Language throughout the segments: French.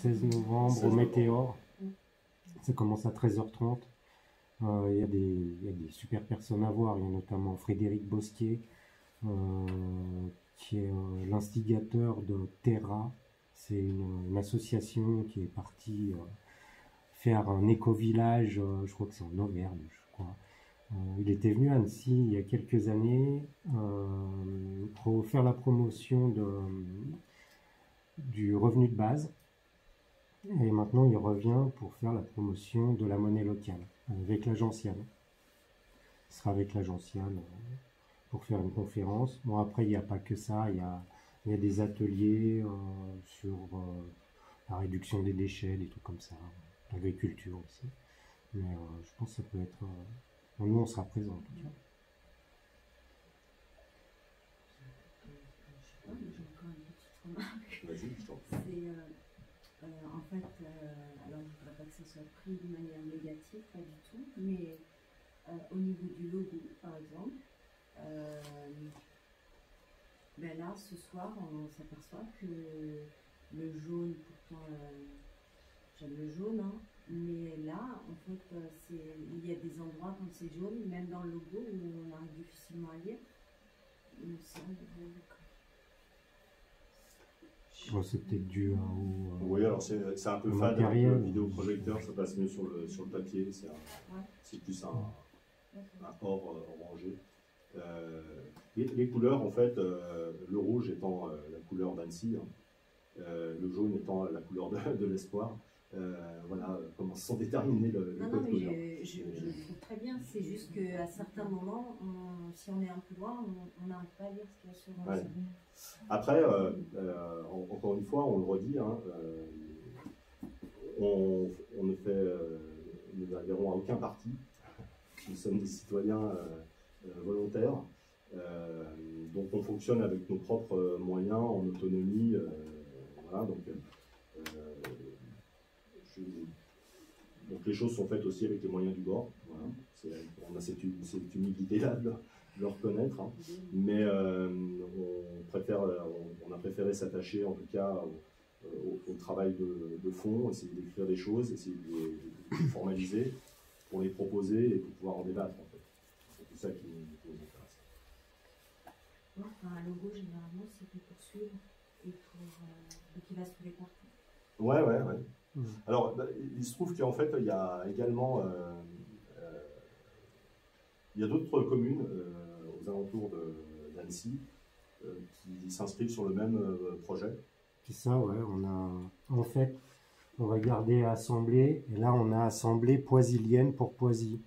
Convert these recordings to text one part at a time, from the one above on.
16 novembre au Météor. Ça commence à 13h30. Il y a des super personnes à voir. Il y a notamment Frédéric Bosquier, qui est l'instigateur de Terra. C'est une association qui est partie faire un éco-village, je crois que c'est en Auvergne, je crois. Il était venu à Annecy il y a quelques années pour faire la promotion du revenu de base. Et maintenant, il revient pour faire la promotion de la monnaie locale avec l'agence Yann. Il sera avec l'agence Yann pour faire une conférence. Bon, après, il n'y a pas que ça. Il y a des ateliers sur la réduction des déchets, des trucs comme ça. L'agriculture aussi. Mais je pense que ça peut être... nous, on sera présents en tout cas. J'ai encore une petite remarque. Vas-y, je t'en prie. En fait, alors je ne voudrais pas que ça soit pris de manière négative, pas du tout, mais au niveau du logo, par exemple, ben là, ce soir, on s'aperçoit que le jaune, pourtant, j'aime le jaune, hein, mais là, en fait, il y a des endroits quand c'est jaune, même dans le logo, où on arrive difficilement à lire. C'est peut-être dû oui, alors c'est un peu fade avec le vidéoprojecteur, ça passe mieux sur le papier, c'est plus un or orangé. Les couleurs, en fait, le rouge étant la couleur d'Annecy, hein, le jaune étant la couleur de l'espoir. Voilà comment sont déterminés le code couleur. Je le trouve très bien, c'est juste qu'à certains moments, si on est un peu loin, on n'arrive pas à lire ce qu'il y a sur ouais. Après, encore une fois, on le redit, hein, nous n'adhérons à aucun parti, nous sommes des citoyens volontaires, donc on fonctionne avec nos propres moyens, en autonomie, voilà, donc les choses sont faites aussi avec les moyens du bord. Voilà. On a cette humilité-là de le reconnaître. Hein. Mais on a préféré s'attacher en tout cas au travail de fond, essayer d'écrire des choses, essayer de les formaliser pour les proposer et pour pouvoir en débattre. En fait. C'est tout ça qui nous intéresse. Enfin, un logo, généralement, c'est pour poursuivre et qui va se trouver partout. Ouais. Alors, il se trouve qu'en fait, il y a également il y a d'autres communes aux alentours d'Annecy qui s'inscrivent sur le même projet. C'est ça, ouais. En fait, on va garder Assemblée, et là, on a Assemblée poisilienne pour Poisy.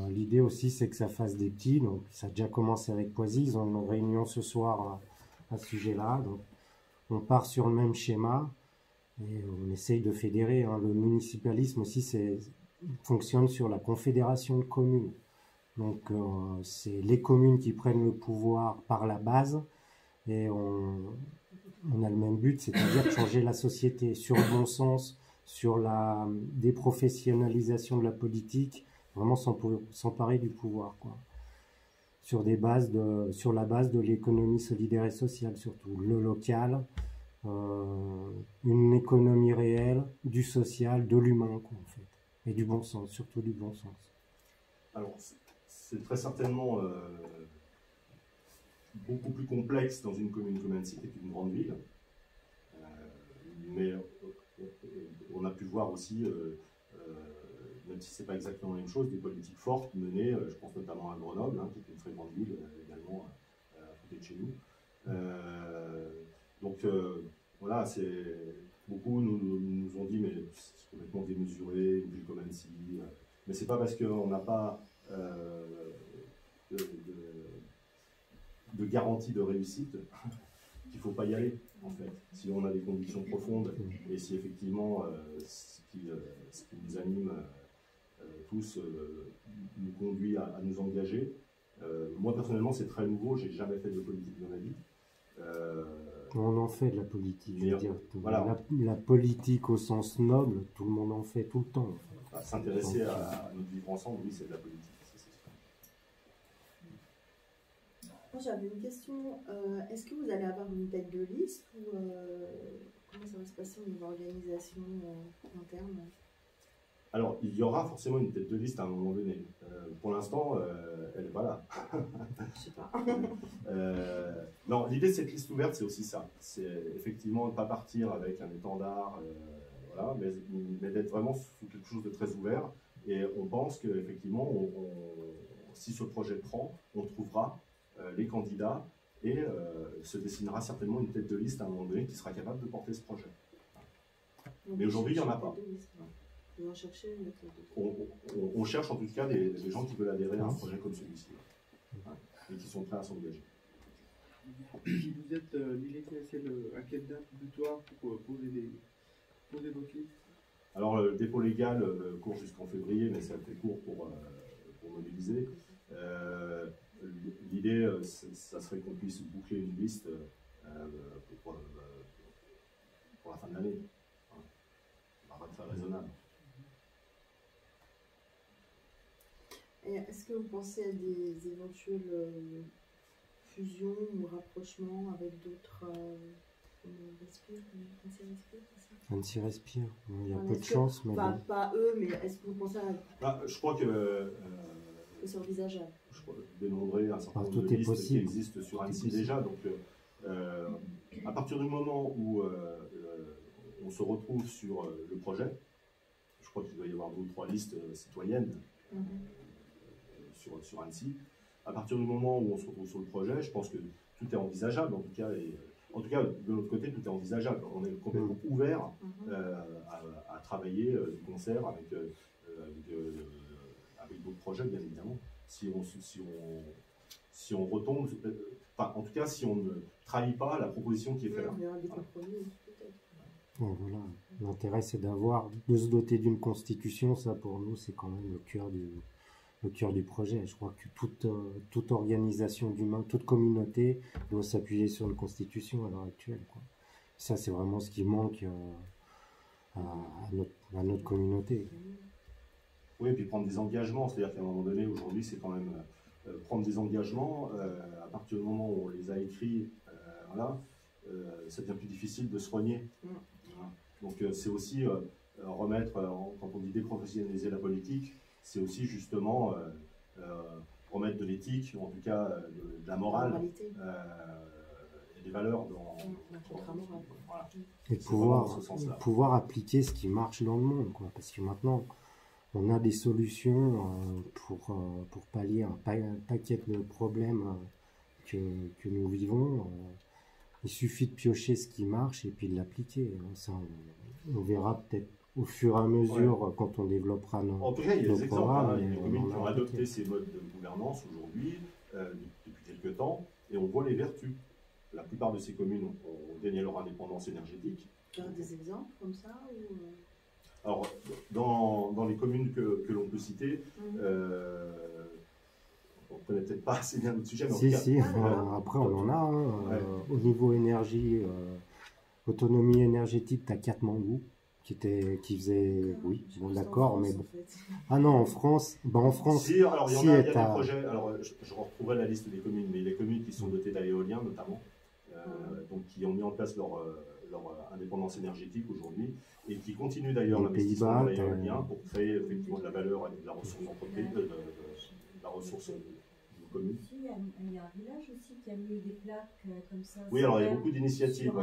L'idée aussi, c'est que ça fasse des petits, donc ça a déjà commencé avec Poisy. Ils ont une réunion ce soir à ce sujet-là. Donc, on part sur le même schéma. Et on essaye de fédérer. Hein. Le municipalisme aussi fonctionne sur la confédération de communes. Donc c'est les communes qui prennent le pouvoir par la base et on a le même but, c'est-à-dire changer la société sur le bon sens, sur la déprofessionnalisation de la politique, vraiment s'emparer du pouvoir, quoi. Sur la base de l'économie solidaire et sociale surtout, le local. Une économie réelle, du social, de l'humain, quoi, en fait, et du bon sens, surtout du bon sens. Alors, c'est très certainement beaucoup plus complexe dans une commune comme Annecy, qui est une grande ville, mais on a pu voir aussi, même si c'est pas exactement la même chose, des politiques fortes menées, je pense notamment à Grenoble, hein, qui est une très grande ville également à côté de chez nous. Donc voilà, beaucoup nous ont dit mais c'est complètement démesuré, une ville comme Annecy. Mais c'est pas parce qu'on n'a pas de garantie de réussite qu'il ne faut pas y aller, en fait. Si on a des convictions profondes et si effectivement ce qui nous anime tous nous conduit à nous engager. Moi personnellement, c'est très nouveau, j'ai jamais fait de politique dans ma vie. On en fait de la politique, je veux dire. Voilà. La politique au sens noble, tout le monde en fait tout le temps. En fait. S'intéresser à notre vivre ensemble, oui, c'est de la politique. Moi, j'avais une question. Est-ce que vous allez avoir une tête de liste ou Comment ça va se passer au niveau organisation interne? Alors, il y aura forcément une tête de liste à un moment donné. Pour l'instant, elle n'est pas là. Je sais pas. Non, l'idée de cette liste ouverte, c'est aussi ça. C'est effectivement ne pas partir avec un étendard, voilà, mais d'être vraiment sous quelque chose de très ouvert. Et on pense qu'effectivement, si ce projet prend, on trouvera les candidats et se dessinera certainement une tête de liste à un moment donné qui sera capable de porter ce projet. Donc, Mais aujourd'hui, il n'y en a pas. Vous en cherchez une tête de liste. On cherche en tout cas des gens qui veulent adhérer à un projet comme celui-ci et qui sont prêts à s'engager. Vous êtes l'idée, c'est à quelle date butoir pour poser vos listes? Alors, le dépôt légal court jusqu'en février, mais c'est assez court pour mobiliser. L'idée, ça serait qu'on puisse boucler une liste pour la fin de l'année. Ça va être raisonnable. Et est-ce que vous pensez à des éventuelles fusions ou rapprochements avec d'autres Annecy Respire, il y a Enfin, peu de chance, mais enfin, bon. pas eux, mais est-ce que vous pensez Je crois que c'est envisageable? je crois dénombrer un certain nombre tout de est listes qui possible. existent sur Annecy déjà. Donc, à partir du moment où on se retrouve sur le projet, je crois qu'il doit y avoir 2 ou 3 listes citoyennes sur Annecy. À partir du moment où on se retrouve sur le projet, je pense que tout est envisageable, en tout cas, de notre côté, tout est envisageable. On est complètement ouvert à travailler du concert avec d'autres projets, bien évidemment. Si on retombe, enfin, en tout cas, si on ne trahit pas la proposition qui est faite. Il y aura des compromis, peut-être. Bon, voilà. L'intérêt, c'est de se doter d'une constitution. Ça, pour nous, c'est quand même le cœur du projet. Je crois que toute organisation d'humains, toute communauté doit s'appuyer sur une constitution à l'heure actuelle, quoi. Ça, c'est vraiment ce qui manque à notre communauté. Oui, et puis prendre des engagements. C'est-à-dire qu'à un moment donné, aujourd'hui, c'est quand même prendre des engagements. À partir du moment où on les a écrits, voilà, ça devient plus difficile de se renier. Voilà. Donc, c'est aussi remettre, quand on dit déprofessionnaliser la politique, c'est aussi justement remettre de l'éthique, ou en tout cas de la morale et des valeurs dans voilà. Et pouvoir appliquer ce qui marche dans le monde, quoi. Parce que maintenant, on a des solutions pour pallier un paquet de problèmes que nous vivons. Il suffit de piocher ce qui marche et puis de l'appliquer. Ça, on verra peut-être au fur et à mesure quand on développera nos En tout cas, il y a des exemples. programmes. Il y a des communes qui ont adopté ces modes de gouvernance aujourd'hui, depuis quelques temps, et on voit les vertus. La plupart de ces communes ont gagné leur indépendance énergétique. Il y a des exemples comme ça ou... Alors, dans les communes que l'on peut citer, on ne connaît peut-être pas assez bien le sujet, mais en tout cas, après on en a. Au niveau énergie, autonomie énergétique, tu as 4 Mangou qui faisaient, oui, bon d'accord, mais bon. En fait. Ah non, en France, si, alors il y a des projets, alors je retrouverai la liste des communes, mais les communes qui sont dotées d'éolien notamment, donc qui ont mis en place leur indépendance énergétique aujourd'hui, et qui continuent d'ailleurs l'investissement dans l'éolien pour créer effectivement de la valeur et de la ressource entreprise, de la ressource commune. Il y a un village aussi qui a mis des plaques comme ça. Oui, alors il y a beaucoup d'initiatives.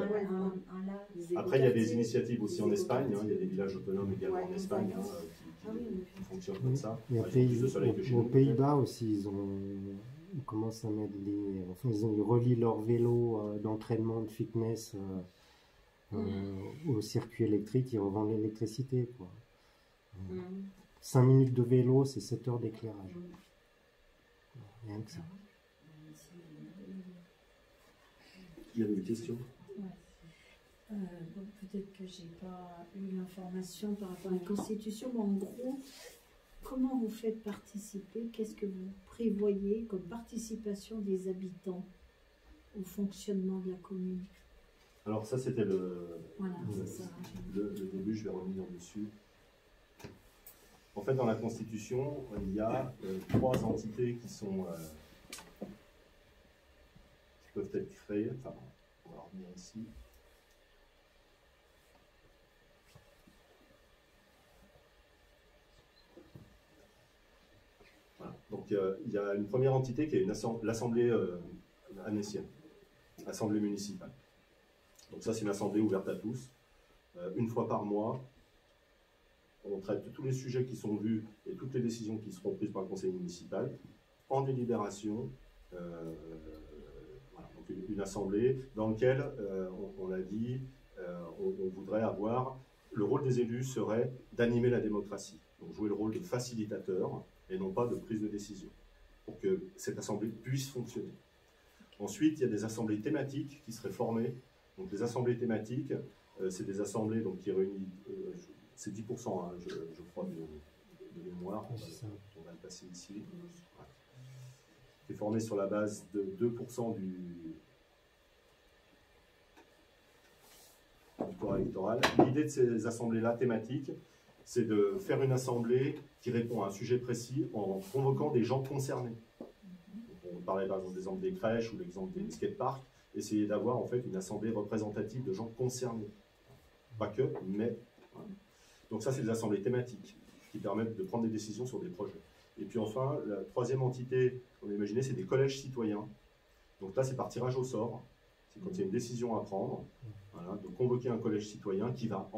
Après, il y a des initiatives aussi en Espagne, il y a des villages autonomes également en Espagne qui fonctionnent comme ça. Aux Pays-Bas aussi, ils commencent à mettre ils relient leur vélo d'entraînement, de fitness au circuit électrique, ils revendent l'électricité, quoi. 5 minutes de vélo, c'est 7 heures d'éclairage. Rien que ça. Il y avait une question. Donc peut-être que j'ai pas eu l'information par rapport à la Constitution, mais en gros, comment vous faites participer? Qu'est-ce que vous prévoyez comme participation des habitants au fonctionnement de la commune? Alors ça, c'était le début, je vais revenir dessus. En fait, dans la Constitution, il y a 3 entités qui peuvent être créées. Enfin, on va revenir ici. il y a une première entité qui est l'Assemblée annécienne, Assemblée municipale. Donc ça, c'est une assemblée ouverte à tous. Une fois par mois, on traite tous les sujets qui sont vus et toutes les décisions qui seront prises par le conseil municipal en délibération. Voilà, donc une assemblée dans laquelle, on l'a dit, on voudrait avoir, le rôle des élus serait d'animer la démocratie, donc jouer le rôle de facilitateur et non pas de prise de décision, pour que cette assemblée puisse fonctionner. Ensuite, il y a des assemblées thématiques qui seraient formées. Donc les assemblées thématiques, c'est des assemblées donc, qui réunissent, c'est 10%, hein, je crois, de mémoire, on va le passer ici. Ouais. Qui est formé sur la base de 2% du corps électoral. L'idée de ces assemblées-là thématiques, c'est de faire une assemblée qui répond à un sujet précis en convoquant des gens concernés. Donc, on parlait par exemple des crèches ou l'exemple des skateparks, essayer d'avoir en fait une assemblée représentative de gens concernés. Pas que, mais... Voilà. Donc ça, c'est des assemblées thématiques qui permettent de prendre des décisions sur des projets. Et puis enfin, la troisième entité qu'on a imaginée, c'est des collèges citoyens. Donc là, c'est par tirage au sort. C'est quand il y a une décision à prendre, voilà, de convoquer un collège citoyen qui va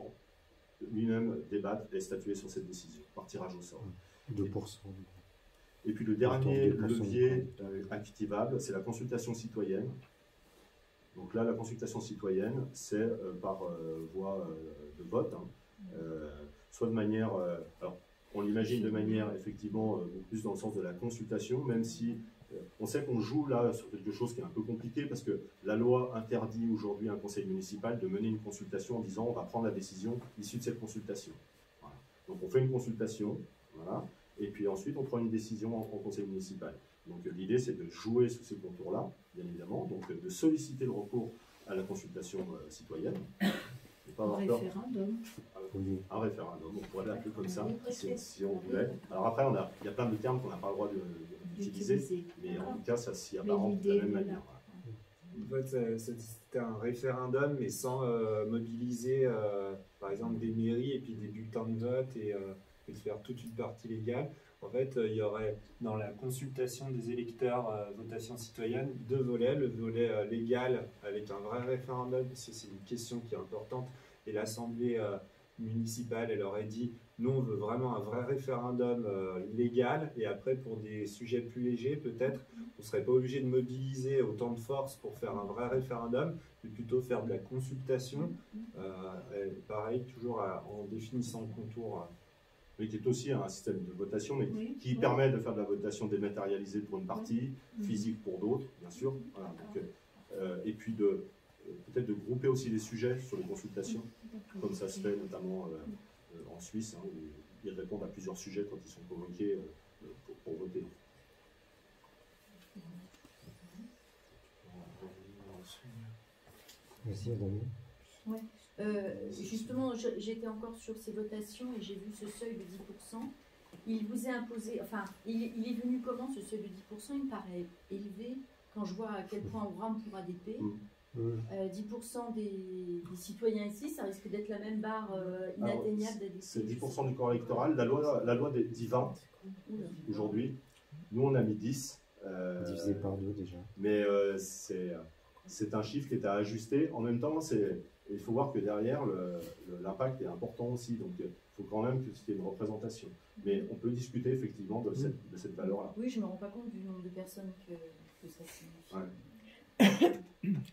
lui-même débattre et statuer sur cette décision, par tirage au sort. 2%. Et puis le dernier levier activable, c'est la consultation citoyenne. Donc là, la consultation citoyenne, c'est par voie de vote, hein, soit de manière... alors, on l'imagine de manière, effectivement, beaucoup plus dans le sens de la consultation, même si on sait qu'on joue là sur quelque chose qui est un peu compliqué, parce que la loi interdit aujourd'hui à un conseil municipal de mener une consultation en disant on va prendre la décision issue de cette consultation. Voilà. Donc on fait une consultation, voilà, et puis ensuite on prend une décision en conseil municipal. Donc l'idée c'est de jouer sous ces contours-là, bien évidemment, donc de solliciter le recours à la consultation citoyenne. Un référendum. Un référendum, on pourrait l'appeler comme ça, si on voulait. Alors après, il y a plein de termes qu'on n'a pas le droit d'utiliser, mais en tout cas, ça s'y apparente de la même manière. En fait, c'était un référendum, mais sans mobiliser, par exemple, des mairies et puis des bulletins de vote et de faire toute une partie légale. En fait, il y aurait dans la consultation des électeurs, votation citoyenne, deux volets. Le volet légal avec un vrai référendum, parce que c'est une question qui est importante. Et l'Assemblée municipale, elle aurait dit, nous, on veut vraiment un vrai référendum légal. Et après, pour des sujets plus légers, peut-être, on ne serait pas obligé de mobiliser autant de force pour faire un vrai référendum, mais plutôt faire de la consultation. Pareil, toujours en définissant le contour. Mais qui est aussi un système de votation, mais qui permet de faire de la votation dématérialisée pour une partie, physique pour d'autres, bien sûr. Voilà, donc, et puis peut-être de grouper aussi les sujets sur les consultations, comme ça se fait notamment en Suisse, hein, où ils répondent à plusieurs sujets quand ils sont convoqués pour voter. Merci, Adamien. Ouais. Justement, j'étais encore sur ces votations et j'ai vu ce seuil de 10%. Il vous est imposé, enfin, il est venu comment ce seuil de 10%? Il me paraît élevé quand je vois à quel point on rame pour ADP. 10% des citoyens ici, ça risque d'être la même barre inatteignable d'ADP. C'est 10% du corps électoral. La loi dit 20 aujourd'hui. Nous, on a mis 10. Divisé par 2 déjà. Mais c'est un chiffre qui est à ajuster. En même temps, il faut voir que derrière, l'impact est important aussi. Donc, il faut quand même qu'il y ait une représentation. Mais on peut discuter effectivement de cette valeur-là. Oui, je ne me rends pas compte du nombre de personnes que ça signifie. Ouais.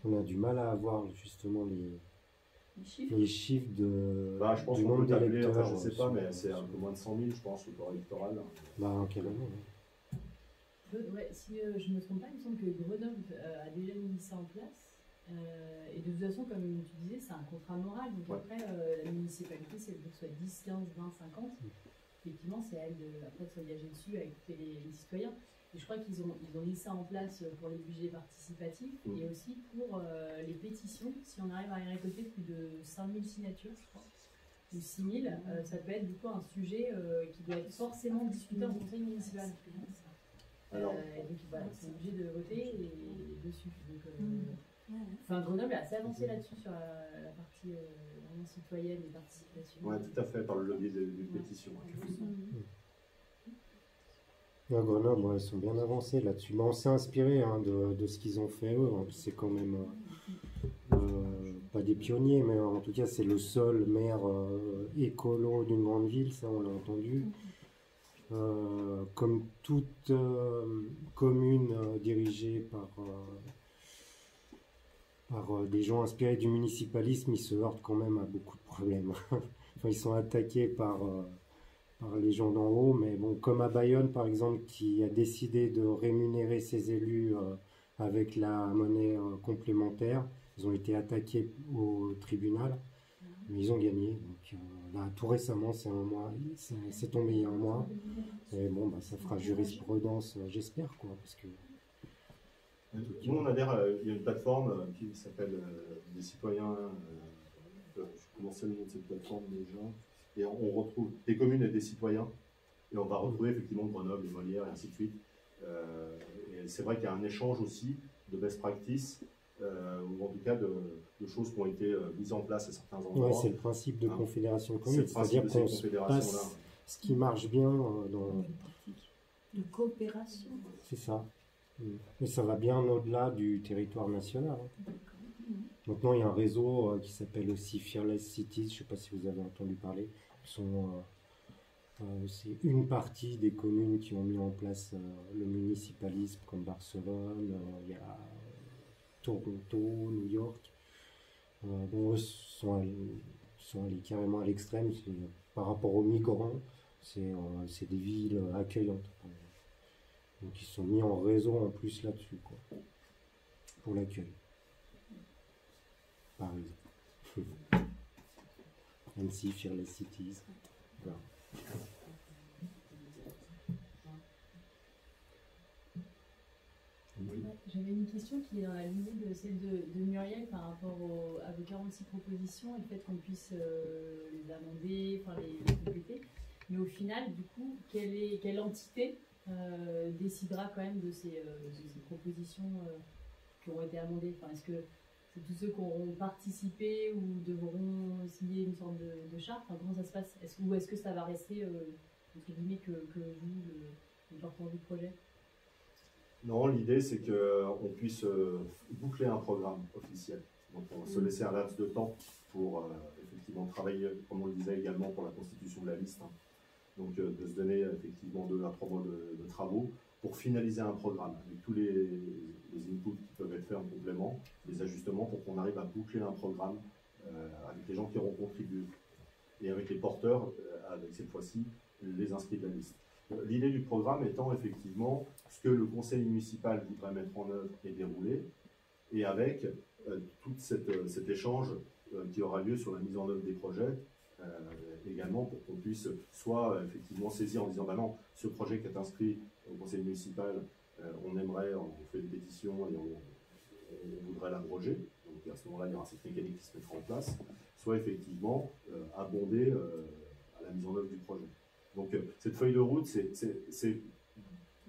On a du mal à avoir justement les chiffres de, bah, je pense du qu'on nombre peut tabler, d'électeurs. enfin, je ne sais pas, mais c'est un peu moins de 100 000, je pense, le corps électoral. Bah, en quelle année Ouais, si je ne me trompe pas, il me semble que Grenoble a déjà mis ça en place. Et de toute façon, comme tu disais, c'est un contrat moral. Donc après, la municipalité, c'est que ce soit 10, 15, 20, 50. Effectivement, c'est à elle après, de s'engager dessus avec tous les citoyens. Et je crois qu'ils ont mis ça en place pour les budgets participatifs et aussi pour les pétitions. Si on arrive à y récolter plus de 5000 signatures, je crois, ou 6000, ça peut être du coup un sujet qui doit être forcément discuté en conseil municipal. Alors, et donc voilà, c'est obligé de voter dessus. Donc, enfin, Grenoble a assez avancé là-dessus sur la partie vraiment citoyenne et participation. Oui, tout à fait, par le levier des pétitions. À Grenoble, ouais, ils sont bien avancés là-dessus. Bon, on s'est inspiré hein, de ce qu'ils ont fait eux. C'est quand même pas des pionniers, mais en tout cas, c'est le seul maire écolo d'une grande ville, ça on l'a entendu. Comme toute commune dirigée par des gens inspirés du municipalisme, ils se heurtent quand même à beaucoup de problèmes. Enfin, ils sont attaqués par les gens d'en haut, mais bon, comme à Bayonne par exemple, qui a décidé de rémunérer ses élus avec la monnaie complémentaire, ils ont été attaqués au tribunal, mais ils ont gagné. Donc là, tout récemment, c'est tombé il y a un mois, et bon, bah, ça fera jurisprudence, j'espère, quoi, parce que. Nous, on adhère, il y a une plateforme qui s'appelle des citoyens. Comment c'est le nom de cette plateforme déjà? Et on retrouve des communes et des citoyens, et on va retrouver effectivement Grenoble, les Molières, et ainsi de suite. Et c'est vrai qu'il y a un échange aussi de best practice, ou en tout cas de choses qui ont été mises en place à certains endroits. Ouais, c'est le principe de confédération commune, C'est le c'est-à-dire principe de qu'on ces se confédérations-là. passe ce qui marche bien dans. De coopération. C'est ça. Mais ça va bien au-delà du territoire national. Hein. Maintenant, il y a un réseau qui s'appelle aussi Fearless Cities, je ne sais pas si vous avez entendu parler. C'est une partie des communes qui ont mis en place le municipalisme, comme Barcelone, il y a Toronto, New York. Bon, eux sont allés carrément à l'extrême. Par rapport aux migrants, c'est des villes accueillantes. Donc ils sont mis en réseau en plus là-dessus, quoi, pour l'accueil. Par exemple. Annecy, Fearless Cities. Voilà. J'avais une question qui est dans la lignée de celle de Muriel par rapport à vos 46 propositions et le fait qu'on puisse les amender, enfin les compléter. Mais au final, du coup, quelle entité décidera quand même de ces propositions qui ont été amendées? Enfin, est-ce que c'est tous ceux qui auront participé ou devront signer une sorte de charte? Enfin, comment ça se passe? Ou est-ce que ça va rester, entre guillemets, que vous, le porteur du projet? Non, l'idée c'est qu'on puisse boucler un programme officiel. Donc on va se laisser un laps de temps pour effectivement travailler, comme on le disait également, pour la constitution de la liste. Hein. Donc de se donner effectivement 2 à 3 mois de travaux pour finaliser un programme avec tous les inputs qui peuvent être faits en complément, les ajustements pour qu'on arrive à boucler un programme avec les gens qui auront contribué et avec les porteurs, avec cette fois-ci les inscrits de la liste. L'idée du programme étant effectivement ce que le conseil municipal voudrait mettre en œuvre et dérouler, et avec tout cet échange qui aura lieu sur la mise en œuvre des projets, également pour qu'on puisse soit effectivement saisir en disant bah non, ce projet qui est inscrit au conseil municipal, on aimerait, on fait une pétition et on voudrait l'abroger, donc à ce moment-là il y aura cette mécanique qui se mettra en place, soit effectivement abonder à la mise en œuvre du projet. Donc cette feuille de route, c'est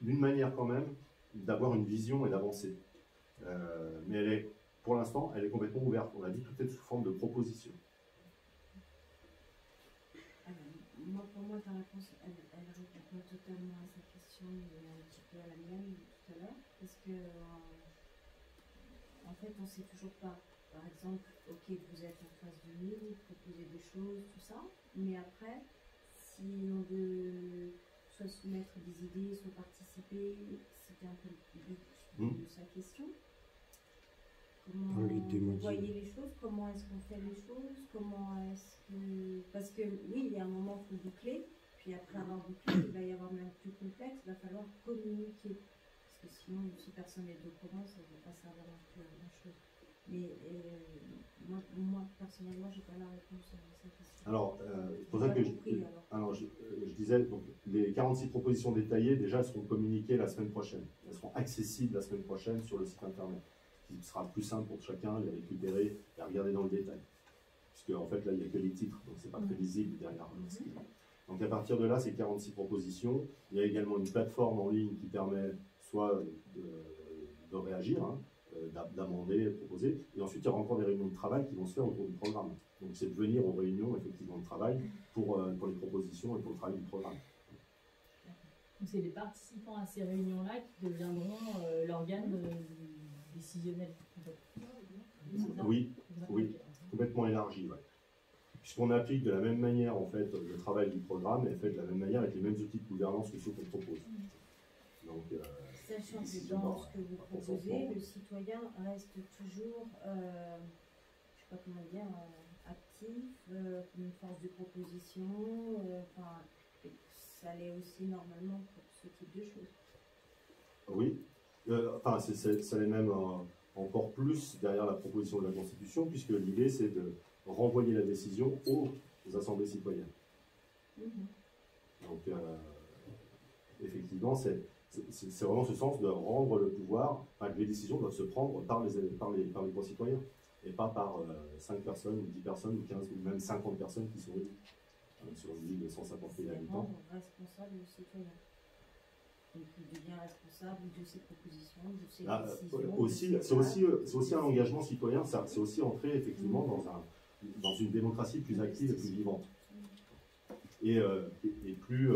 d'une manière quand même d'avoir une vision et d'avancer. Mais pour l'instant, elle est complètement ouverte. On l'a dit, tout est sous forme de proposition. Pour moi, ta réponse, elle répond pas totalement à sa question, mais un petit peu à la mienne tout à l'heure. Parce que, en fait, on ne sait toujours pas. Par exemple, ok, vous êtes en face de nous, vous proposez des choses, tout ça, mais après, si on veut soit soumettre des idées, soit participer, c'était un peu le but de sa question. Comment vous voyez les choses? Comment est-ce qu'on fait les choses? Comment est-ce que... Parce que oui, il y a un moment où il faut boucler, puis après avoir bouclé, il va y avoir même plus complexe, il va falloir communiquer. Parce que sinon, si personne n'est au courant, ça ne va pas servir non plus à grand-chose. Mais moi, personnellement, je n'ai pas la réponse à cette question. Alors, c'est pour ça que je disais, donc, les 46 propositions détaillées, déjà, elles seront communiquées la semaine prochaine. Elles seront accessibles la semaine prochaine sur le site internet. Il sera plus simple pour chacun de les récupérer et à regarder dans le détail. Puisque, en fait, là, il n'y a que les titres, donc c'est pas très visible derrière. Donc, à partir de là, c'est 46 propositions. Il y a également une plateforme en ligne qui permet soit de réagir, hein, d'amender, de proposer, et ensuite il y aura encore des réunions de travail qui vont se faire autour du programme. Donc c'est de venir aux réunions effectivement de travail pour les propositions et pour le travail du programme. Donc c'est les participants à ces réunions-là qui deviendront l'organe décisionnel. En fait. C'est ça Oui, C'est ça oui, complètement élargi. Ouais. Puisqu'on applique de la même manière en fait le travail du programme est fait de la même manière avec les mêmes outils de gouvernance que ceux qu'on propose. Donc, Sachant que décision dans par- ce que vous par proposez, consentement. le citoyen reste toujours, je ne sais pas comment dire, actif, comme une force de proposition, enfin, et ça l'est aussi normalement pour ce type de choses. Oui, enfin, ça l'est même encore plus derrière la proposition de la Constitution, puisque l'idée c'est de renvoyer la décision aux assemblées citoyennes. Donc, effectivement, c'est vraiment ce sens de rendre le pouvoir, enfin, que les décisions doivent se prendre par les concitoyens, et pas par 5 personnes, ou 10 personnes, ou 15, ou même 50 personnes qui sont élues sur une ville de 150 000 C'est habitants. rendre responsable le citoyen. Donc il devient responsable de ses propositions, de ses décisions. Aussi, de ses c'est aussi un engagement citoyen, c'est aussi entrer effectivement dans une démocratie plus active et plus vivante. Et plus.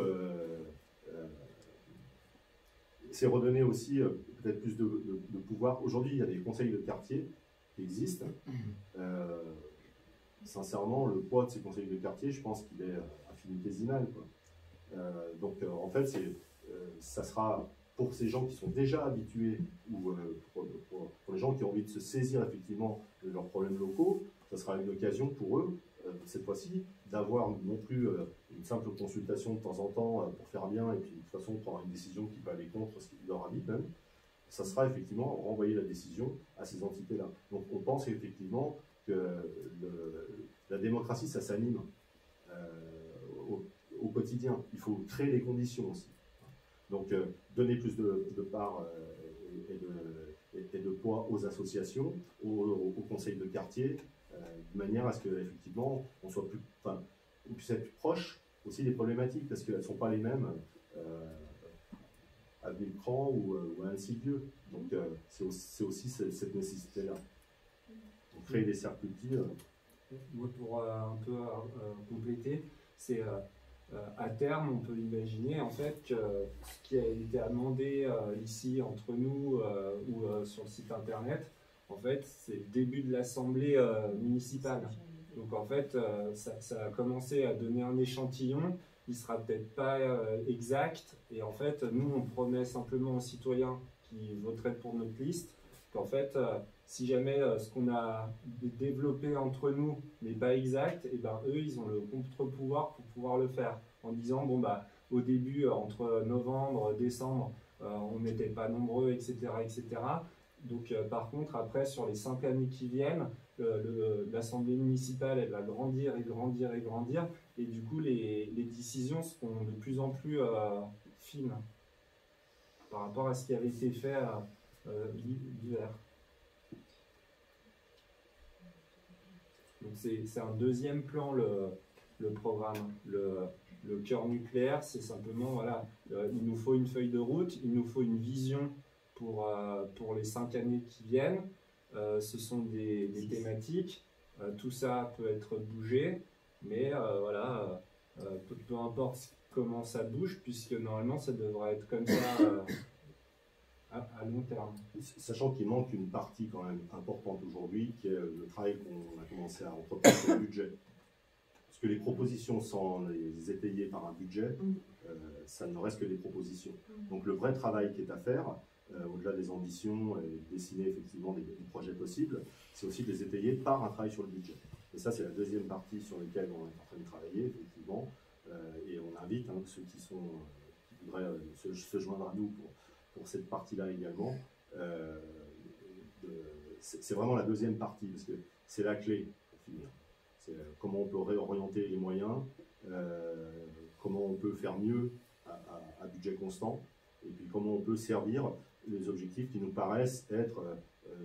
C'est redonner aussi peut-être plus de pouvoir. Aujourd'hui, il y a des conseils de quartier qui existent. Sincèrement, le poids de ces conseils de quartier, je pense qu'il est infinitésimal, quoi. Donc, en fait, ça sera pour ces gens qui sont déjà habitués ou pour les gens qui ont envie de se saisir effectivement de leurs problèmes locaux, ça sera une occasion pour eux, cette fois-ci, d'avoir non plus une simple consultation de temps en temps pour faire bien et puis de toute façon prendre une décision qui peut aller contre ce qu'ils leur habitent même. Ça sera effectivement renvoyer la décision à ces entités-là. Donc on pense effectivement que la démocratie, ça s'anime au quotidien. Il faut créer les conditions aussi. Donc donner plus de part et de poids aux associations, aux conseils de quartier, de manière à ce qu'effectivement on puisse être plus proche aussi des problématiques, parce qu'elles ne sont pas les mêmes à Villecran ou à Annecy-le-Vieux. Donc c'est aussi cette nécessité-là. Donc, créer des cercles d'outils. Moi, pour un peu compléter, c'est à terme, on peut imaginer en fait que ce qui a été amendé ici entre nous ou sur le site internet, en fait, c'est le début de l'assemblée municipale. Donc en fait, ça a commencé à donner un échantillon. Il sera peut-être pas exact. Et en fait, nous, on promet simplement aux citoyens qui voteraient pour notre liste qu'en fait, si jamais ce qu'on a développé entre nous n'est pas exact, et ben eux, ils ont le contre-pouvoir pour pouvoir le faire. En disant, bon, bah, au début, entre novembre, décembre, on n'était pas nombreux, etc., etc. Donc, par contre, après, sur les 5 années qui viennent, l'Assemblée municipale, elle va grandir et grandir et grandir. Et du coup, les décisions seront de plus en plus fines par rapport à ce qui avait été fait l'hiver. Donc, c'est un deuxième plan, le programme. Le cœur nucléaire, c'est simplement, voilà, il nous faut une feuille de route, il nous faut une vision pour les 5 années qui viennent. Ce sont des thématiques, tout ça peut être bougé, mais voilà, peu importe comment ça bouge, puisque normalement ça devrait être comme ça à long terme. Sachant qu'il manque une partie quand même importante aujourd'hui, qui est le travail qu'on a commencé à entreprendre sur le budget. Parce que les propositions, sans les étayer par un budget, ça ne reste que des propositions. Donc le vrai travail qui est à faire, au-delà des ambitions et dessiner effectivement des projets possibles, c'est aussi de les étayer par un travail sur le budget. Et ça, c'est la deuxième partie sur laquelle on est en train de travailler, effectivement. Et on invite ceux qui voudraient se joindre à nous pour cette partie-là également. C'est vraiment la deuxième partie, parce que c'est la clé pour finir. C'est comment on peut réorienter les moyens, comment on peut faire mieux à budget constant, et puis comment on peut servir les objectifs qui nous paraissent être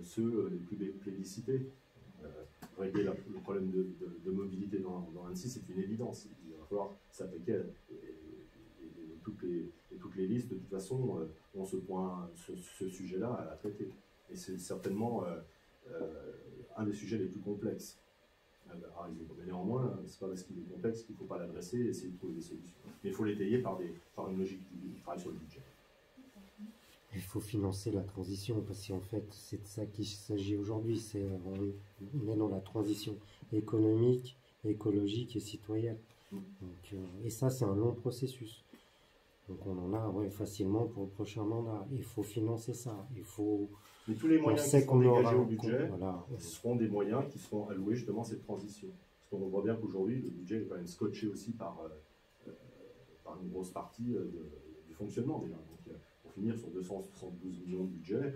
ceux les plus plébiscités. Régler le problème de mobilité dans Annecy, c'est une évidence. Il va falloir s'attaquer et toutes les listes, de toute façon, ont ce sujet-là à traiter. Et c'est certainement un des sujets les plus complexes. résoudre. Mais néanmoins, c'est pas parce qu'il est complexe qu'il ne faut pas l'adresser et essayer de trouver des solutions. Mais il faut l'étayer par une logique du travail sur le budget. Il faut financer la transition, parce qu'en fait, c'est de ça qu'il s'agit aujourd'hui. On est dans la transition économique, écologique et citoyenne. Donc, et ça, c'est un long processus. Donc on en a facilement pour le prochain mandat. Il faut financer ça. Mais tous les moyens qui seront dégagés au budget seront des moyens qui seront alloués justement à cette transition. Parce qu'on voit bien qu'aujourd'hui, le budget est quand même scotché aussi par une grosse partie du fonctionnement déjà. Donc, pour finir sur 272 millions de budget,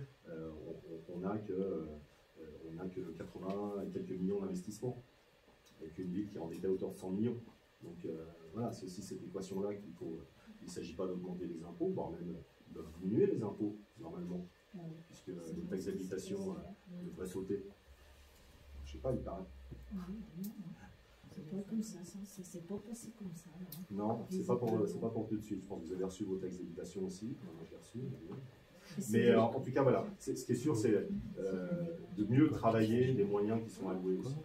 on n'a que 80 et quelques millions d'investissements, avec une ville qui est endetté à hauteur de 100 millions. Donc voilà, c'est aussi cette équation-là qu'il faut. Il ne s'agit pas d'augmenter les impôts, voire même de diminuer les impôts, normalement, puisque les taxes d'habitation devraient sauter. Je ne sais pas, il paraît. C'est pas comme ça s'est pas passé comme ça. Non, c'est pas pour tout de suite. Je pense que vous avez reçu vos taxes d'habitation aussi. Moi, je l'ai reçu. Mais en tout cas, voilà. Ce qui est sûr, c'est de mieux travailler les moyens qui sont alloués aussi.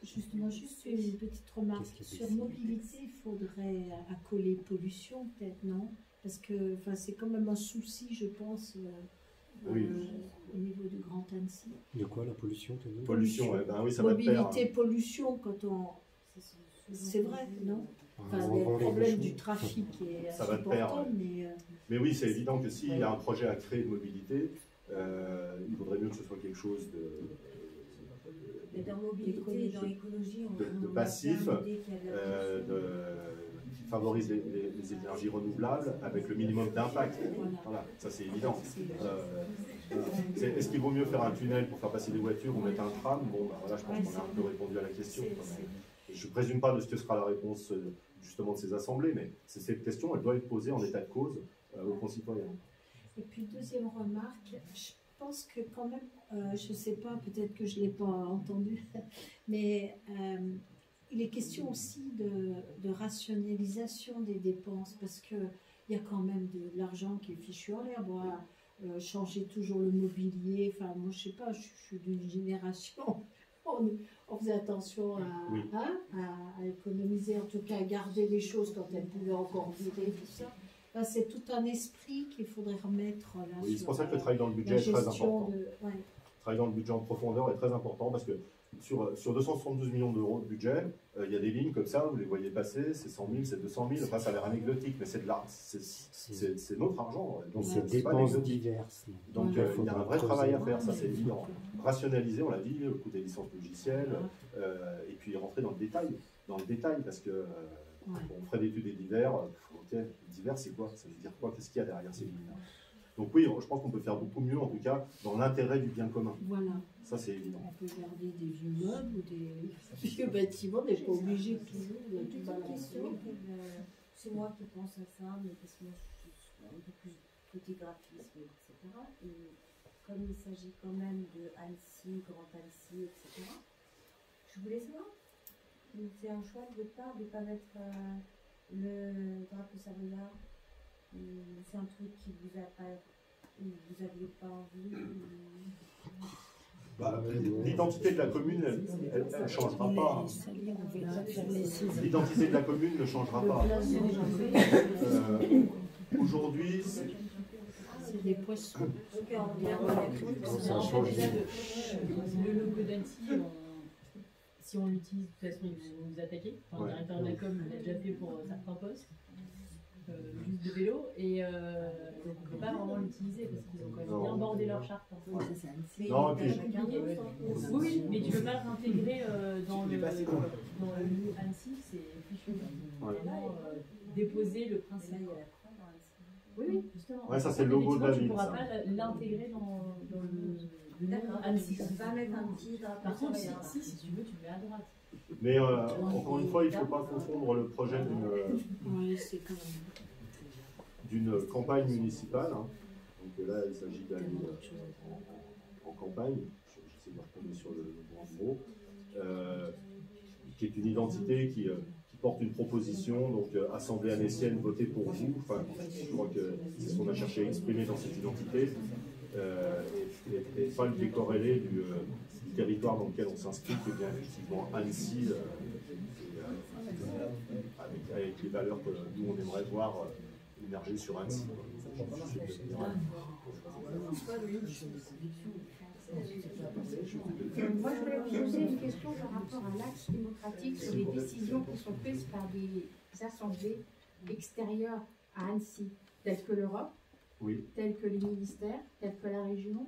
Justement, juste une petite remarque. Sur mobilité, il faudrait accoler pollution, peut-être, non? Parce que c'est quand même un souci, je pense, au niveau du Grand Annecy. De quoi, la pollution, tu dis? Pollution, oui, ça va de pair. Mobilité, pollution, quand on... C'est vrai, non? Il y a le problème du trafic qui est assez important, mais oui, c'est évident que s'il y a un projet à créer de mobilité, il vaudrait mieux que ce soit quelque chose Mais dans mobilité et dans écologie, de passif, qui favorise les énergies renouvelables avec le minimum d'impact. Voilà, ça c'est évident. Est-ce qu'il vaut mieux faire un tunnel pour faire passer des voitures ou mettre un tram? Bon, voilà, je pense qu'on a un peu répondu à la question. Je ne présume pas de ce que sera la réponse justement de ces assemblées, mais cette question, elle doit être posée en état de cause aux concitoyens. Et puis deuxième remarque, je pense que quand même, je ne sais pas, peut-être que je ne l'ai pas entendu, mais il est question aussi de rationalisation des dépenses, parce qu'il y a quand même de l'argent qui est fichu en l'air. Changer toujours le mobilier, moi je ne sais pas, je suis d'une génération, on faisait attention à économiser, en tout cas à garder les choses quand elles pouvaient encore durer, tout ça. C'est tout un esprit qu'il faudrait remettre là. Oui, c'est pour ça que le travail dans le budget est très important. Le travail dans le budget en profondeur est très important parce que sur 272 millions d'euros de budget, il y a des lignes comme ça, vous les voyez passer, c'est 100 000, c'est 200 000, ça a l'air anecdotique, mais c'est notre argent. Donc c'est dépenses diverses. Donc il y a un vrai travail à faire, ça c'est évident. Rationaliser, on l'a dit, le coût des licences logicielles, et puis rentrer dans le détail, parce que on ferait l'étude des divers. Divers, c'est quoi? Ça veut dire quoi? Qu'est-ce qu'il y a derrière ces lignes-là? Donc oui, je pense qu'on peut faire beaucoup mieux, en tout cas, dans l'intérêt du bien commun. Voilà. Ça, c'est évident. On peut garder des vieux meubles ou des vieux bâtiments, on n'est pas obligé toujours de tout balancer. C'est moi qui pense à ça, mais parce que moi, je suis un peu plus côté graphisme, etc. Et comme il s'agit quand même de Annecy, Grand Annecy, etc., je voulais savoir, c'est un choix de votre part de ne pas mettre le drapeau savoyard. C'est un truc qui vous aviez pas envie. L'identité de la commune, elle ne changera pas. L'identité de la commune ne changera pas. Aujourd'hui, c'est des poissons. Ça change. Le logo d'Annecy, si on l'utilise, de toute façon, ils vont nous attaquer. Le directeur de la com l'a déjà fait pour certains postes. Juste de vélo, et donc on ne peut pas vraiment l'utiliser parce qu'ils ont quand même bien bordé leur charte. Non, oui, mais tu ne peux pas l'intégrer dans le Annecy, c'est fichu. Vraiment déposer le principe. Oui, justement. Ouais, ça c'est le logo de la ville. Tu ne pourras pas l'intégrer dans le nom Annecy. Tu ne peux pas mettre un petit drapeau. Par contre, si tu veux, tu le mets à droite. Mais encore une fois, il ne faut pas confondre le projet d'une campagne municipale. Donc là, il s'agit d'aller en campagne. J'essaie de retomber sur le grand mot. Qui est une identité qui porte une proposition, donc Assemblée annécienne, votez pour vous. Enfin, je crois que c'est ce qu'on a cherché à exprimer dans cette identité. Et pas le décorrélé du territoire dans lequel on s'inscrit, qui est bien effectivement Annecy, avec les valeurs que nous on aimerait voir émerger sur Annecy. Moi, je voulais vous poser une question par rapport à l'axe démocratique sur les décisions qui sont prises par des assemblées extérieures à Annecy, telles que l'Europe, Oui. telles que les ministères, telles que la région,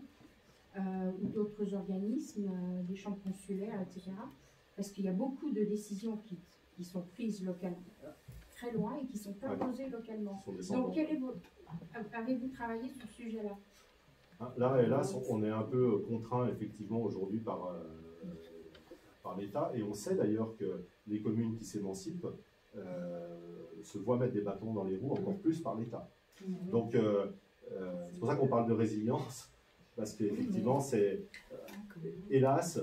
ou d'autres organismes, des chambres consulaires, etc. Parce qu'il y a beaucoup de décisions qui sont prises localement, très loin, et qui sont imposées localement. Donc, avez-vous travaillé sur ce sujet-là? Là, hélas, on est un peu contraint effectivement aujourd'hui par l'État, et on sait d'ailleurs que les communes qui s'émancipent se voient mettre des bâtons dans les roues encore plus par l'État. Donc, c'est pour ça qu'on parle de résilience, parce qu'effectivement, c'est hélas.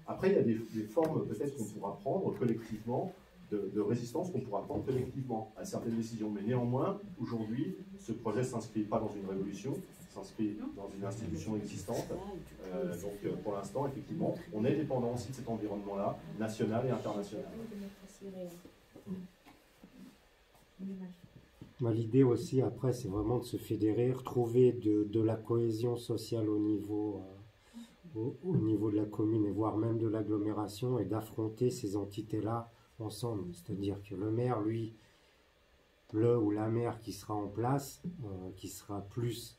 Après, il y a des formes peut-être qu'on pourra prendre collectivement, de résistance qu'on pourra prendre collectivement à certaines décisions. Mais néanmoins, aujourd'hui, ce projet ne s'inscrit pas dans une révolution, s'inscrit dans une institution existante. Donc, pour l'instant, effectivement, on est dépendant aussi de cet environnement-là, national et international. L'idée aussi, après, c'est vraiment de se fédérer, retrouver de la cohésion sociale au niveau de la commune, et voire même de l'agglomération, et d'affronter ces entités-là ensemble. C'est-à-dire que le maire, lui, le ou la maire qui sera en place, qui sera plus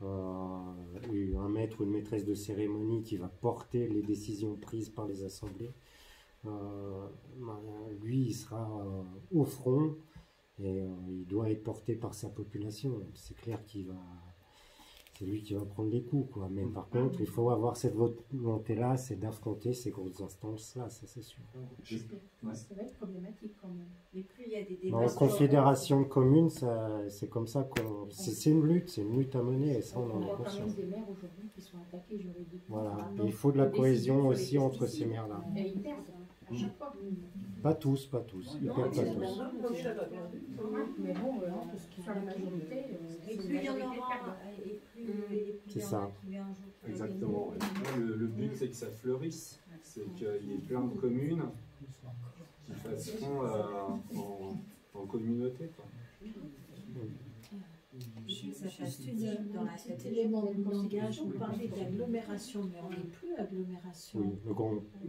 un maître ou une maîtresse de cérémonie qui va porter les décisions prises par les assemblées, lui, il sera au front, et il doit être porté par sa population. C'est clair c'est lui qui va prendre les coups, quoi. Mais par contre, il faut avoir cette volonté-là, c'est d'affronter ces grosses instances-là, ça c'est sûr. Ça va être problématique quand même. Et plus il y a des débats. En confédération commune, c'est comme ça c'est une lutte à mener, et ça on en On est voit quand conscient. même des maires aujourd'hui qui sont attaqués juridiquement. Voilà, il faut de la cohésion aussi entre ces maires-là. Et ils perdent à chaque fois. Pas tous, ils perdent pas tous. Mais bon, sur la majorité, Et plus il y en aura, et plus C'est il y en ça. a qui un jour. Exactement. Le but, c'est que ça fleurisse. C'est qu'il y ait plein de communes qui fassent fond en communauté, quoi. Cet élément de langage, vous parlez d'agglomération, mais on n'est plus agglomération. Oui,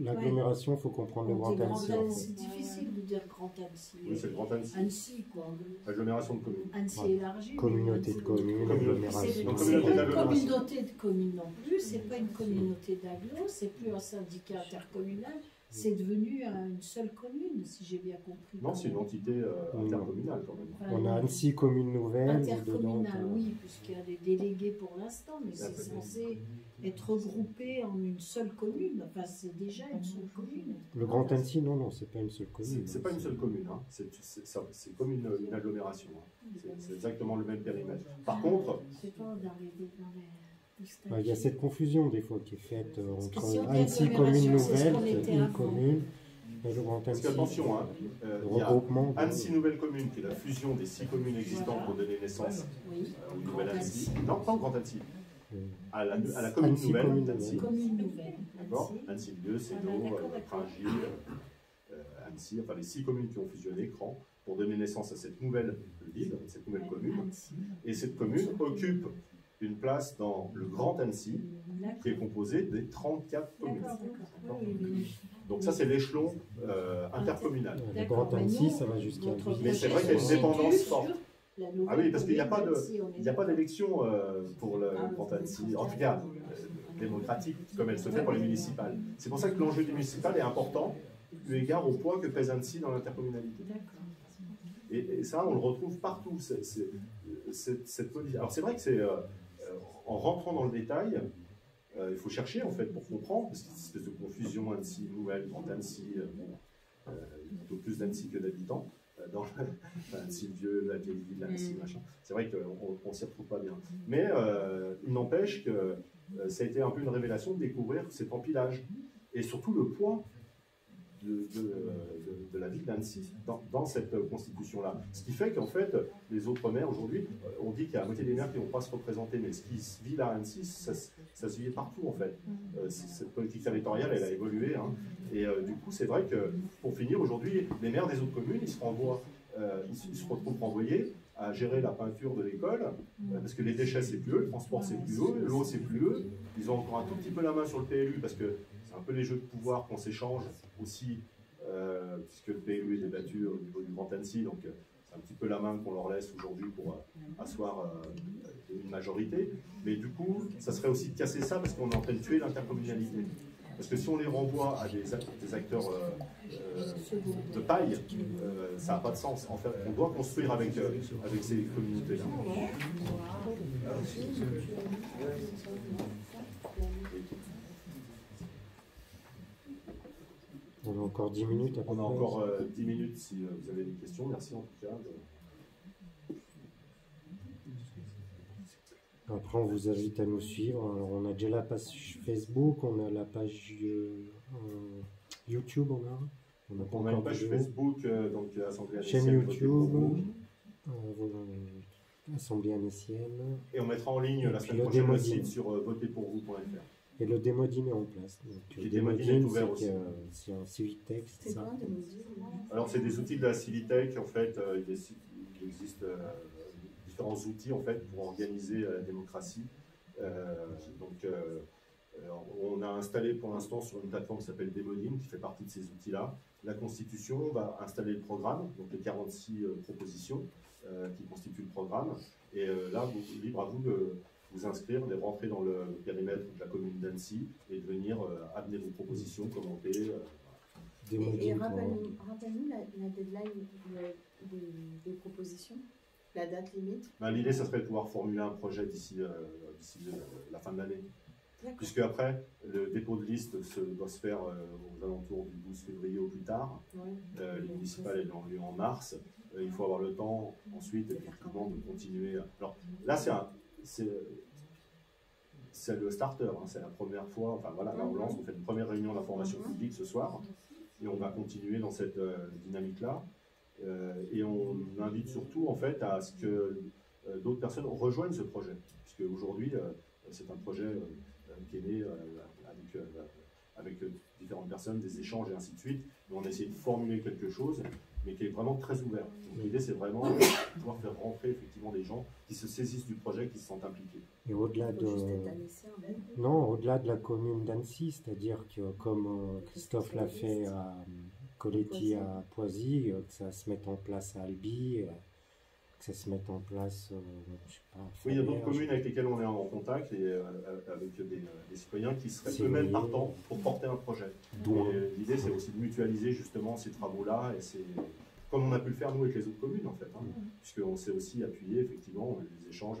l'agglomération, il faut comprendre le On Grand dit Annecy. C'est difficile de dire Grand Annecy. Oui, c'est le Grand Annecy. Annecy, quoi. Agglomération de communes. Annecy Ouais. élargie. Communauté de communes, agglomération. C'est pas une communauté de communes non plus, c'est pas une communauté d'agglo, c'est plus un syndicat intercommunal, c'est devenu une seule commune, si j'ai bien compris. Non, c'est une entité intercommunale quand même. Enfin, On a Annecy commune nouvelle. intercommunal, oui, puisqu'il y a des délégués pour l'instant, mais c'est censé être regroupé en une seule commune. Enfin, c'est déjà une seule commune. Le Grand Annecy, non, c'est pas une seule commune. C'est pas une seule commune, hein. C'est comme une agglomération. Hein. C'est exactement le même périmètre. Par contre, C'est pas dans les il y a cette confusion des fois qui est faite entre si on dit Annecy commune agglomération, c'est ce nouvelle, qu'on qui est était une avant. commune, et le Grand parce Annecy. qu'attention, hein, il y a regroupement. Annecy Nouvelle Commune, qui est la fusion des 6 communes existantes pour donner naissance au Nouvel Annecy. Non, pas au Grand Annecy. À la commune Annecy, nouvelle commune d'Annecy. Commune nouvelle. D'accord. Annecy Vieux, Cédaux, Pringis, Annecy, enfin les 6 communes qui ont fusionné, Cran, pour donner naissance à cette nouvelle ville, cette nouvelle commune. Et cette commune occupe une place dans le Grand Annecy, qui est composé des 34 communes. Donc ça, c'est l'échelon intercommunal. Le Grand Annecy, ça va jusqu'à... Mais c'est vrai qu'il y a une dépendance forte. Ah oui, parce qu'il n'y a pas d'élection pour le Grand Annecy, en tout cas démocratique, comme elle se fait pour les municipales. C'est pour ça que l'enjeu des municipales est important, eu égard au poids que pèse Annecy dans l'intercommunalité. Et ça, on le retrouve partout. Cette politique. Alors c'est vrai que c'est en rentrant dans le détail, il faut chercher en fait pour comprendre, parce qu'il y a une espèce de confusion Annecy nouvelle, Grand Annecy, plutôt plus d'Annecy que d'habitants. Dans Annecy vieux, la vieille ville, Annecy, machin. C'est vrai qu'on ne s'y retrouve pas bien. Mais il n'empêche que ça a été un peu une révélation de découvrir cet empilage. Et surtout le poids de la ville d'Annecy dans cette constitution-là. Ce qui fait qu'en fait, les autres maires aujourd'hui, on dit qu'il y a la moitié des maires qui ne vont pas se représenter, mais ce qui se vit là à Annecy, ça se vit partout en fait. Cette politique territoriale, elle a évolué. Hein. Et du coup, c'est vrai que pour finir, aujourd'hui, les maires des autres communes, ils se retrouvent renvoyés à gérer la peinture de l'école, parce que les déchets c'est plus eux, le transport c'est plus eux, l'eau c'est plus eux. Ils ont encore un tout petit peu la main sur le PLU, parce que c'est un peu les jeux de pouvoir qu'on s'échange aussi, puisque le PLU est débattu au niveau du Grand Annecy, donc c'est un petit peu la main qu'on leur laisse aujourd'hui pour asseoir une majorité. Mais du coup, ça serait aussi de casser ça, parce qu'on est en train de tuer l'intercommunalité. Parce que si on les renvoie à des acteurs de paille, ça n'a pas de sens. En fait, on doit construire avec ces communautés-là. On a encore 10 minutes. On a encore 10 minutes si vous avez des questions. Merci en tout cas. Après, on vous invite à nous suivre. Alors, on a déjà la page Facebook, on a la page YouTube, on a une page Facebook, donc Assemblée chaîne Annécienne. YouTube, Assemblée Annécienne. Et on mettra en ligne la semaine prochaine le site sur voterpourvous.fr. Et le Démodine est en place. Donc, le Démodine est ouvert aussi. C'est un Civitech. C'est quoi Démodine? Alors, c'est des outils de la Civitech. En fait, il existe différents outils en fait, pour organiser la démocratie. On a installé pour l'instant sur une plateforme qui s'appelle Démodine, qui fait partie de ces outils-là. La Constitution va installer le programme, donc les 46 propositions qui constituent le programme. Et là, libre à vous de vous inscrire, de rentrer dans le périmètre de la commune d'Annecy et de venir amener vos propositions, commenter. Et rappelle-nous la deadline des propositions, la date limite. L'idée, ça serait de pouvoir formuler un projet d'ici la fin de l'année. Puisque après, le dépôt de liste doit se faire aux alentours du 12 février au plus tard. Les municipales elles ont lieu en mars. Il faut avoir le temps ensuite effectivement de continuer. Alors là, c'est le starter, hein, c'est la première fois. Enfin voilà, là on lance, on fait une première réunion d'information publique ce soir et on va continuer dans cette dynamique-là. Et on invite surtout en fait à ce que d'autres personnes rejoignent ce projet, puisque aujourd'hui c'est un projet qui est né avec différentes personnes, des échanges et ainsi de suite. Et on a essayé de formuler quelque chose, mais qui est vraiment très ouvert. L'idée, c'est vraiment de pouvoir faire rentrer effectivement des gens qui se saisissent du projet, qui se sentent impliqués. Et au-delà de la commune d'Annecy, c'est-à-dire que comme Christophe l'a fait à Coletti, à Poisy, que ça se mette en place à Albi, que ça se mette en place, je sais pas. Oui, il y a d'autres communes avec lesquelles on est en contact et avec des citoyens qui seraient eux-mêmes partants pour porter un projet. L'idée, c'est aussi de mutualiser justement ces travaux-là, et c'est comme on a pu le faire nous avec les autres communes en fait, hein, puisqu'on s'est aussi appuyé effectivement les échanges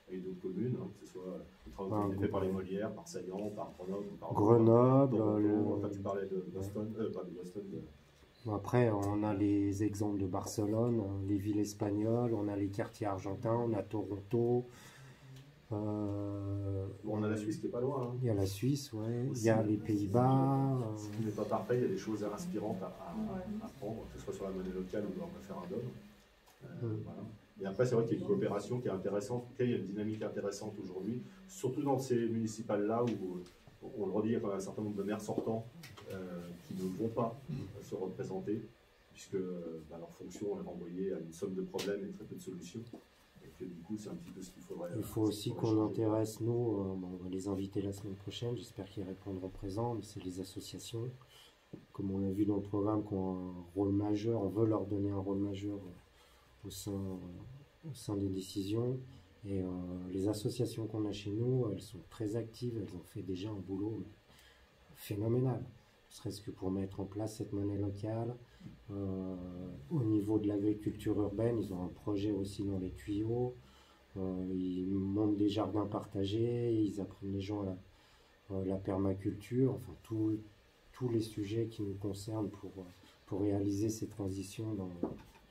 avec d'autres communes, hein, que ce soit les travaux qui ont été faits par les Molières, par Saillant, par Grenoble, enfin, tu parlais de Boston, pas de Boston. Après, on a les exemples de Barcelone, les villes espagnoles, on a les quartiers argentins, on a Toronto. On a la Suisse qui n'est pas loin. Hein. Il y a la Suisse, ouais. Il y a les Pays-Bas. Ce qui n'est pas parfait, il y a des choses inspirantes à prendre, que ce soit sur la monnaie locale ou dans le référendum. Voilà. Et après, c'est vrai qu'il y a une coopération qui est intéressante. En tout cas, il y a une dynamique intéressante aujourd'hui, surtout dans ces municipales-là où, on le redit, il y a un certain nombre de maires sortants qui ne vont pas se représenter, puisque leur fonction est renvoyée à une somme de problèmes et très peu de solutions. Et que du coup, c'est un petit peu ce qu'il faudrait. Il faut aussi qu'on intéresse, nous, on va les inviter la semaine prochaine, j'espère qu'ils répondront présents, mais c'est les associations, comme on l'a vu dans le programme, qui ont un rôle majeur, on veut leur donner un rôle majeur au sein des décisions. Et les associations qu'on a chez nous, elles sont très actives, elles ont fait déjà un boulot phénoménal, ne serait-ce que pour mettre en place cette monnaie locale. Au niveau de l'agriculture urbaine, ils ont un projet aussi dans les tuyaux, ils montent des jardins partagés, ils apprennent les gens à la permaculture, enfin tous les sujets qui nous concernent pour réaliser ces transitions dans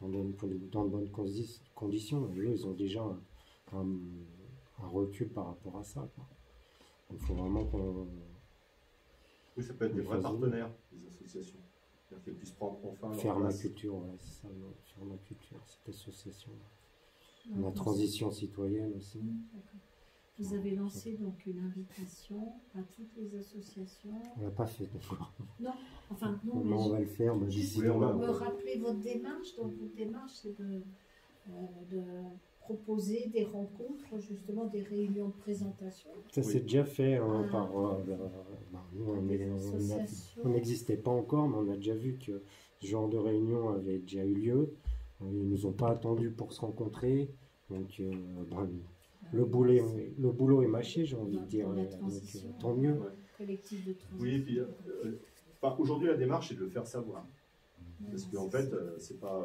de bonnes conditions. Et eux, ils ont déjà un recul par rapport à ça, quoi. Il faut vraiment qu'on... Oui, ça peut être des vrais partenaires, des associations. C'est-à-dire qu'elles puissent enfin leur Fermaculture, ouais, c'est ça, non, Fermaculture, cette association. La Donc, transition citoyenne aussi. D'accord. Vous avez lancé donc une invitation à toutes les associations. On l'a pas fait encore. Non, enfin non, Non, on va mais le faire d'ici demain. me rappeler votre démarche. Donc votre démarche, c'est de proposer des rencontres, justement des réunions de présentation. Ça s'est déjà fait hein, Ah. par. Nous, on n'existait pas encore, mais on a déjà vu que ce genre de réunion avait déjà eu lieu. Ils nous ont pas attendus pour se rencontrer. Donc, le boulot est mâché, j'ai envie de dire. Dans la Donc, transition, tant mieux. Ouais. collectif de transition. Oui, et puis aujourd'hui la démarche c'est de le faire savoir. Parce qu'en fait, c'est pas